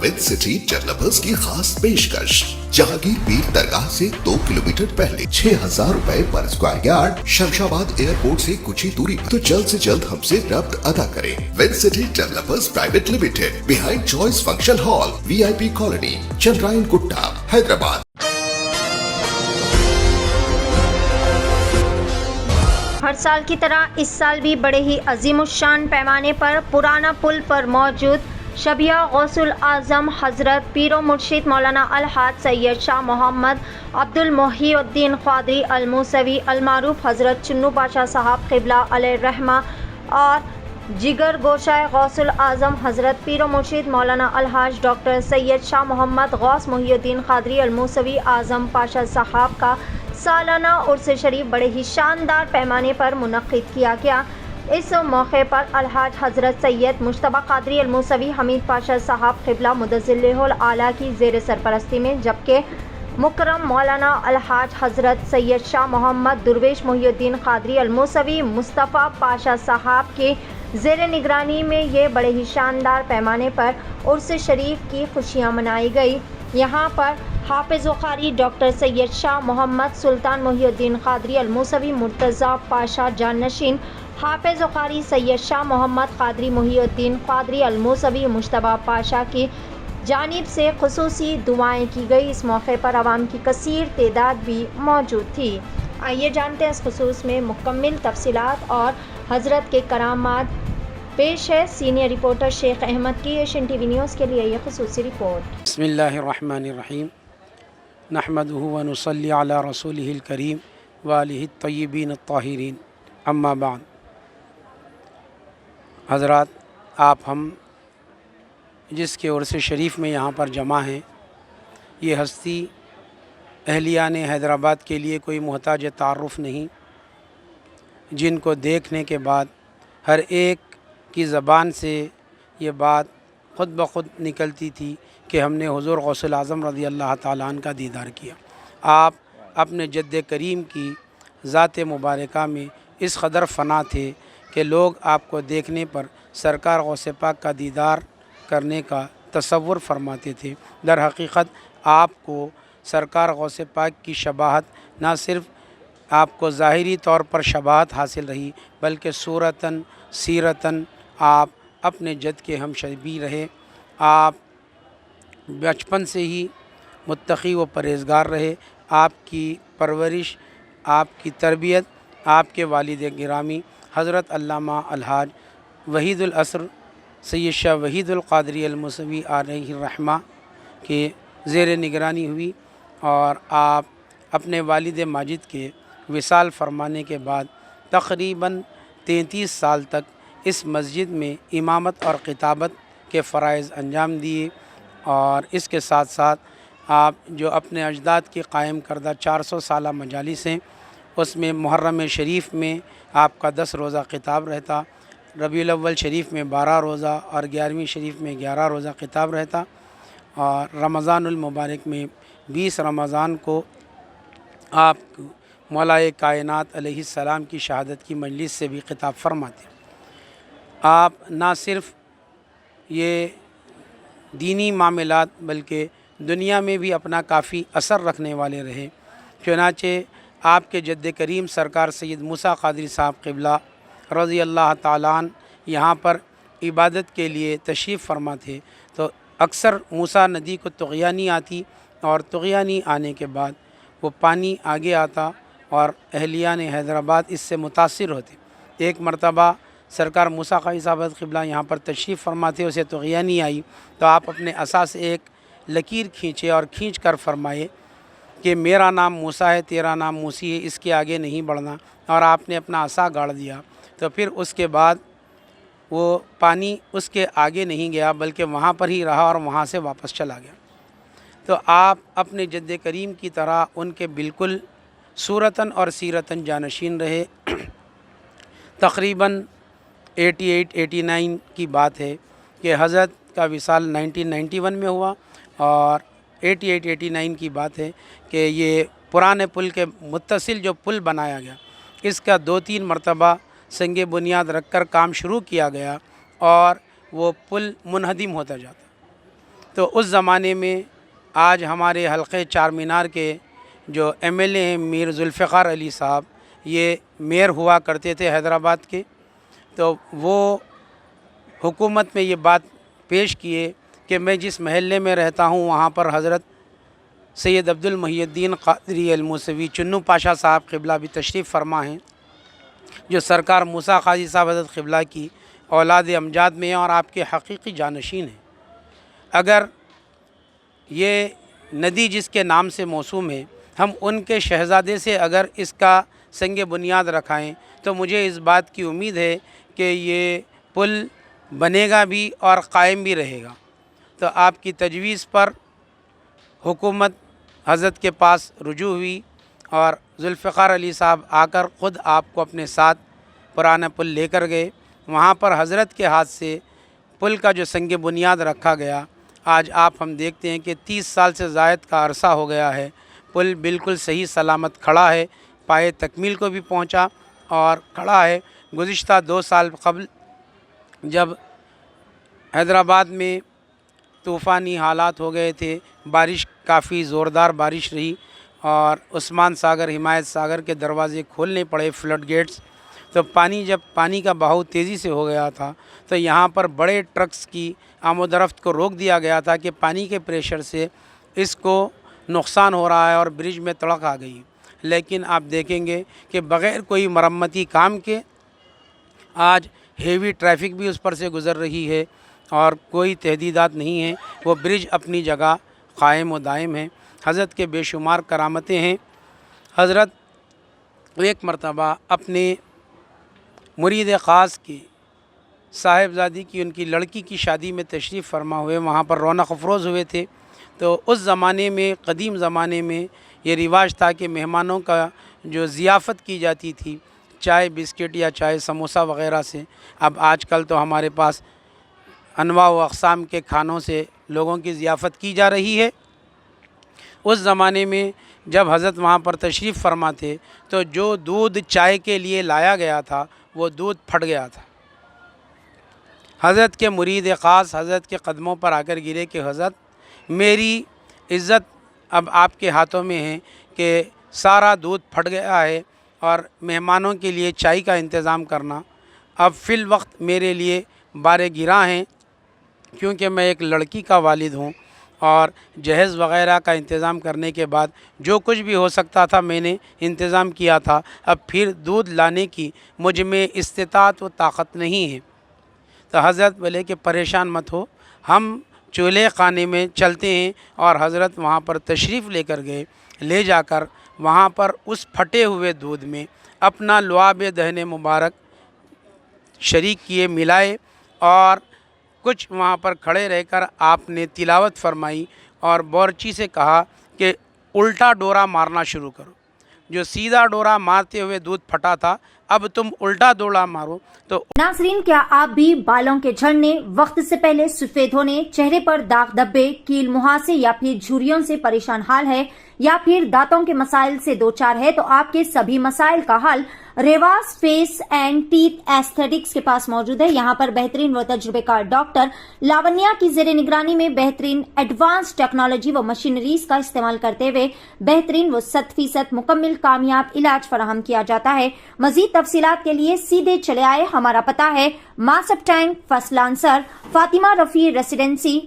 With city developers की खास पेशकश। जहांगीर पीर दरगाह से 2 किलोमीटर पहले 6,000 रुपए पर स्क्वायर यार्ड, शमशाबाद एयरपोर्ट से कुछ ही दूरी पर। तो जल्द से जल्द हमसे रब्त अदा करें। With city developers private limited, behind choice function hall, VIP colony, Chandrayan Gutta, Hyderabad. हर साल की तरह इस साल भी बड़े ही अजीमुशान पैमाने पर पुराना पुल पर मौजूद शबिया गौसुल आज़म हज़रत पीरो मुर्शिद मौलाना अलहाज सैयद शाह मोहम्मद अब्दुल मोहिउद्दीन क़ादरी अल मूसवी अलमारूफ हज़रत चुन्नू पाशा साहब क़िबला अलैहिर्रहमा और जिगर गोशाए गौसुल आज़म हज़रत पीरो मुर्शिद मौलाना अलहाज डॉक्टर सैयद शाह मोहम्मद गौस मोहिउद्दीन क़ादरी अल मूसवी आज़म पाशा साहब का सालाना उर्स शरीफ बड़े ही शानदार पैमाने पर मुनक़्क़िद किया गया। इस मौके पर अलहाज हज़रत सैयद मुश्तबा क़ादरी अल मूसवी हमीद पाशा साहब क़िबला मुदज़्ज़िलहुल आला की ज़ेर सरपरस्ती में, जबकि मुकर्रम मौलाना अलहाज हज़रत सैयद शाह मोहम्मद दुरवेश मोहिउद्दीन क़ादरी अल मूसवी मुस्तफ़ा पाशा साहब के ज़ेर निगरानी में ये बड़े ही शानदार पैमाने पर उर्स शरीफ की खुशियाँ मनाई गई। यहाँ पर हाफ़िज़ क़ारी डॉक्टर सैयद शाह मोहम्मद सुल्तान मोहिउद्दीन क़ादरी अल मूसवी मुर्तज़ा पाशा जानशीन, हाफ़िज़ क़ारी सैयद शाह मोहम्मद क़ादरी मोहिउद्दीन क़ादरी अल मूसवी मुश्तबा पाशा की जानिब से ख़ुसूसी दुआएं की गई। इस मौके पर आवाम की कसीर तादाद भी मौजूद थी। आइए जानते हैं इस खुसूस में मुकम्मल तफसीलात और हज़रत के करामात। पेश है सीनियर रिपोर्टर शेख अहमद की एशियन TV न्यूज़ के लिए ये ख़ुसूसी रिपोर्ट। बिस्मिल्लाहिर्रहमानिर्रहीम, नहमदुहु व नुसल्ली अला रसूलिहिल करीम व आलिहि तय्यबीन अत्ताहिरीन, अम्मा बाद। हज़रात, आप हम जिसके उर्स शरीफ में यहाँ पर जमा हैं, ये हस्ती अहलियान हैदराबाद के लिए कोई मोहताज तारुफ़ नहीं, जिनको देखने के बाद हर एक की ज़बान से ये बात ख़ुद ब ख़ुद निकलती थी कि हमने हुज़ूर गौसुल आज़म रज़ी अल्लाह ताला अन्हु का दीदार किया। आप अपने जद्द करीम की ज़ात मुबारका में इस कदर फ़ना थे कि लोग आपको देखने पर सरकार गौस पाक का दीदार करने का तसव्वुर फरमाते थे। दर हकीकत आपको सरकार गौस पाक की शबाहत ना सिर्फ़ आपको ज़ाहिरी तौर पर शबाहत हासिल रही, बल्कि सूरतन सीरतन आप अपने जद के हम शबी रहे। आप बचपन से ही मुत्तक़ी व परहेज़गार रहे। आपकी परवरिश, आपकी तरबियत आपके वालिद गिरामी हज़रत अल्लामा अलहाज वहीदुल असर सैयद शाह वहीदुल क़ादरी अल मूसवी अलैहिर्रहमा के ज़ेर निगरानी हुई और आप अपने वालिद माजिद के विसाल फरमाने के बाद तक़रीबन 33 साल तक इस मस्जिद में इमामत और ख़िताबत के फ़राइज़ अंजाम दिए। और इसके साथ साथ आप जो अपने अजदाद की कायम करदा 400 साला मजालिस हैं, उसमें मुहर्रम शरीफ में आपका 10 रोज़ा ख़िताब रहता, रबीउल अव्वल शरीफ में 12 रोज़ा और 11वीं शरीफ में 11 रोज़ा ख़िताब रहता, और रमज़ानुल मुबारक में 20 रमज़ान को आप मौलाए कायनात अलैहिस्सलाम की शहादत की मजलिस से भी ख़िताब फरमाते। आप ना सिर्फ़ ये दीनी मामलात बल्कि दुनिया में भी अपना काफ़ी असर रखने वाले रहे। चुनाचे आपके जद्द करीम सरकार सैयद मूसा क़ादरी साहब क़िबला रज़ी अल्लाह ताला अन्हु यहाँ पर इबादत के लिए तशरीफ़ फरमा थे, तो अक्सर मूसा नदी को तुग़यानी आती और तुग़यानी आने के बाद वो पानी आगे आता और अहलियान हैदराबाद इससे मुतासिर होते। एक मरतबा सरकार मूसा क़ादरी साहब क़िबला यहाँ पर तशरीफ़ फरमाते, उसे तुग़यानी आई तो आप अपने असा से एक लकीर खींचे और खींच कर फरमाए कि मेरा नाम मूसा है, तेरा नाम मूसी है, इसके आगे नहीं बढ़ना, और आपने अपना असा गाड़ दिया। तो फिर उसके बाद वो पानी उसके आगे नहीं गया बल्कि वहाँ पर ही रहा और वहाँ से वापस चला गया। तो आप अपने जद्द करीम की तरह उनके बिल्कुल सूरतन और सीरतन जानशीन रहे। तक़रीबन 88-89 की बात है कि हज़रत का विसाल 1991 में हुआ और 88-89 की बात है कि ये पुराने पुल के मुत्तसिल जो पुल बनाया गया, इसका 2-3 मरतबा संगे बुनियाद रख कर काम शुरू किया गया और वो पुल मुनहदिम होता जाता। تو اس زمانے میں آج ہمارے حلقے چار مینار کے جو MLA ہیں میر ذوالفقار علی صاحب، یہ میئر ہوا کرتے تھے حیدرآباد کے، تو وہ حکومت میں یہ بات پیش کیے کہ میں جس محلے میں رہتا ہوں وہاں پر حضرت سید عبد المحی الدین قادری الموسوی چنو پاشا صاحب قبلہ بھی تشریف فرما ہیں، جو سرکار موسیٰ قاضی صاحب حضرت قبلہ کی اولاد امجاد میں ہیں اور آپ کے حقیقی جانشین ہیں۔ اگر یہ ندی جس کے نام سے موسوم ہے، ہم ان کے شہزادے سے اگر اس کا سنگ بنیاد رکھائیں تو مجھے اس بات کی امید ہے کہ یہ پل بنے گا بھی اور قائم بھی رہے گا۔ تو آپ کی تجویز پر حکومت حضرت کے پاس رجوع ہوئی اور ذوالفقار علی صاحب آ کر خود آپ کو اپنے ساتھ پرانا پل لے کر گئے۔ وہاں پر حضرت کے ہاتھ سے پل کا جو سنگ بنیاد رکھا گیا، آج آپ ہم دیکھتے ہیں کہ 30 سال سے زائد کا عرصہ ہو گیا ہے، پل بالکل صحیح سلامت کھڑا ہے، پائے تکمیل کو بھی پہنچا اور کھڑا ہے۔ گزشتہ 2 سال قبل جب حیدرآباد میں طوفانی حالات ہو گئے تھے، بارش کافی زوردار بارش رہی اور عثمان ساگر حمایت ساگر کے دروازے کھولنے پڑے، فلڈ گیٹس، تو جب پانی کا بہاؤ تیزی سے ہو گیا تھا تو یہاں پر بڑے ٹرکس کی آمد و رفت کو روک دیا گیا تھا کہ پانی کے پریشر سے اس کو نقصان ہو رہا ہے اور برج میں تڑک آ گئی۔ لیکن آپ دیکھیں گے کہ بغیر کوئی مرمتی کام کے آج ہیوی ٹریفک بھی اس پر سے گزر رہی ہے اور کوئی تحدیدات نہیں ہیں، وہ برج اپنی جگہ قائم و دائم ہے۔ حضرت کے بے شمار کرامتیں ہیں۔ حضرت ایک مرتبہ اپنے مرید خاص کی صاحبزادی کی ان کی لڑکی کی شادی میں تشریف فرما ہوئے، وہاں پر رونق افروز ہوئے تھے۔ تو اس زمانے میں، قدیم زمانے میں یہ رواج تھا کہ مہمانوں کا جو ضیافت کی جاتی تھی چائے بسکٹ یا چائے سموسہ وغیرہ سے، اب آج کل تو ہمارے پاس انواع و اقسام کے کھانوں سے لوگوں کی ضیافت کی جا رہی ہے۔ اس زمانے میں جب حضرت وہاں پر تشریف فرما تھے تو جو دودھ چائے کے لیے لایا گیا تھا وہ دودھ پھٹ گیا تھا۔ حضرت کے مرید خاص حضرت کے قدموں پر آ کر گرے کہ حضرت میری عزت اب آپ کے ہاتھوں میں ہے کہ سارا دودھ پھٹ گیا ہے اور مہمانوں کے لیے چائے کا انتظام کرنا اب فی الوقت میرے لیے بارے گراں ہیں، کیونکہ میں ایک لڑکی کا والد ہوں اور جہیز وغیرہ کا انتظام کرنے کے بعد جو کچھ بھی ہو سکتا تھا میں نے انتظام کیا تھا، اب پھر دودھ لانے کی مجھ میں استطاعت و طاقت نہیں ہے۔ تو حضرت بولے کہ پریشان مت ہو، ہم چولہے خانے میں چلتے ہیں، اور حضرت وہاں پر تشریف لے کر گئے، لے جا کر وہاں پر اس پھٹے ہوئے دودھ میں اپنا لعاب دہن مبارک شریک کیے، ملائے، اور کچھ وہاں پر کھڑے رہ کر آپ نے تلاوت فرمائی اور بورچی سے کہا کہ الٹا ڈورا مارنا شروع کرو۔ جو سیدھا ڈورا مارتے ہوئے دودھ پھٹا تھا، اب تم الٹا ڈورا مارو۔ تو ناظرین، کیا آپ بھی بالوں کے جھڑنے، وقت سے پہلے سفید ہونے، چہرے پر داغ دھبے، کیل مہاسے یا پھر جھریوں سے پریشان حال ہے، یا پھر دانتوں کے مسائل سے دوچار ہے؟ تو آپ کے سبھی مسائل کا حل Riwaz face and teeth aesthetics کے پاس موجود ہے۔ یہاں پر بہترین و تجربے کار ڈاکٹر لاونیا کی زیر نگرانی میں بہترین ایڈوانس ٹیکنالوجی و مشینریز کا استعمال کرتے ہوئے بہترین و 100% مکمل کامیاب علاج فراہم کیا جاتا ہے۔ مزید تفصیلات کے لیے سیدھے چلے آئے، ہمارا پتہ ہے Masab tank, first lancer, Fatima Rafi ریسیڈنسی،